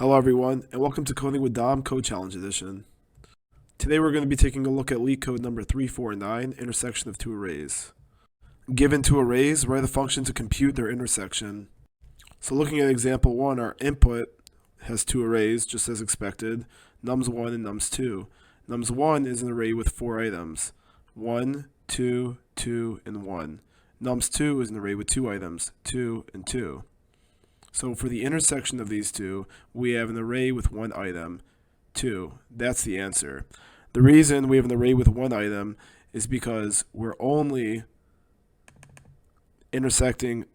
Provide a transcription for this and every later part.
Hello everyone, and welcome to Coding with Dom Code Challenge Edition. Today we're going to be taking a look at LeetCode number 349, intersection of two arrays. Given two arrays, write a function to compute their intersection. So looking at example 1, our input has two arrays, just as expected, nums1 and nums2. Nums1 is an array with 4 items, 1, 2, 2, and 1. Nums2 is an array with 2 items, 2 and 2. So for the intersection of these two, we have an array with one item, 2. That's the answer. The reason we have an array with one item is because we're only intersecting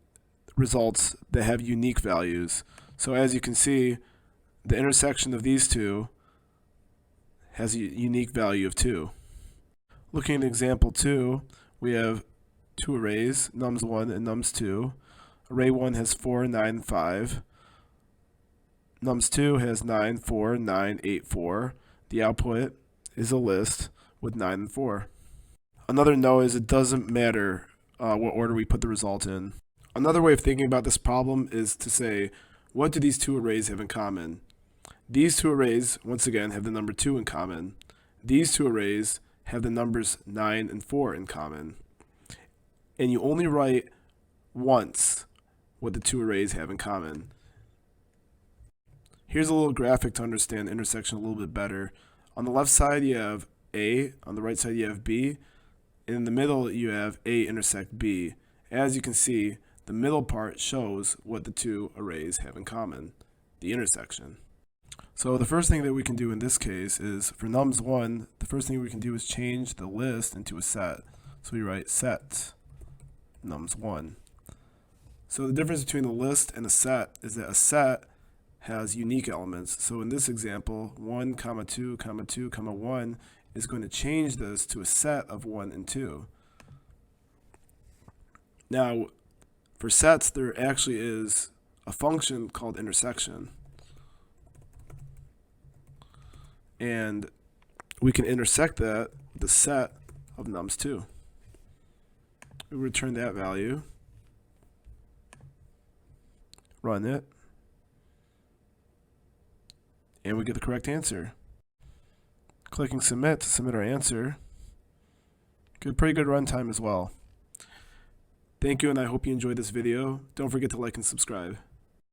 results that have unique values. So as you can see, the intersection of these two has a unique value of 2. Looking at example 2, we have two arrays, nums1 and nums2. Array 1 has 4, 9, 5. Nums2 has 9, 4, 9, 8, 4. The output is a list with 9 and 4. Another note is it doesn't matter what order we put the result in. Another way of thinking about this problem is to say, what do these two arrays have in common? These two arrays, once again, have the number 2 in common. These two arrays have the numbers 9 and 4 in common. And you only write once what the two arrays have in common. Here's a little graphic to understand intersection a little bit better. On the left side you have A, on the right side you have B, and in the middle you have A intersect B. As you can see, the middle part shows what the two arrays have in common, the intersection. So the first thing that we can do in this case is, for nums1, the first thing we can do is change the list into a set. So we write set nums1. So the difference between a list and a set is that a set has unique elements. So in this example, 1, 2, 2, 1 is going to change this to a set of 1 and 2. Now, for sets, there actually is a function called intersection. And we can intersect that with the set of nums2. We return that value. Run it, and we get the correct answer. Clicking submit to submit our answer. Pretty good runtime as well. Thank you, and I hope you enjoyed this video. Don't forget to like and subscribe.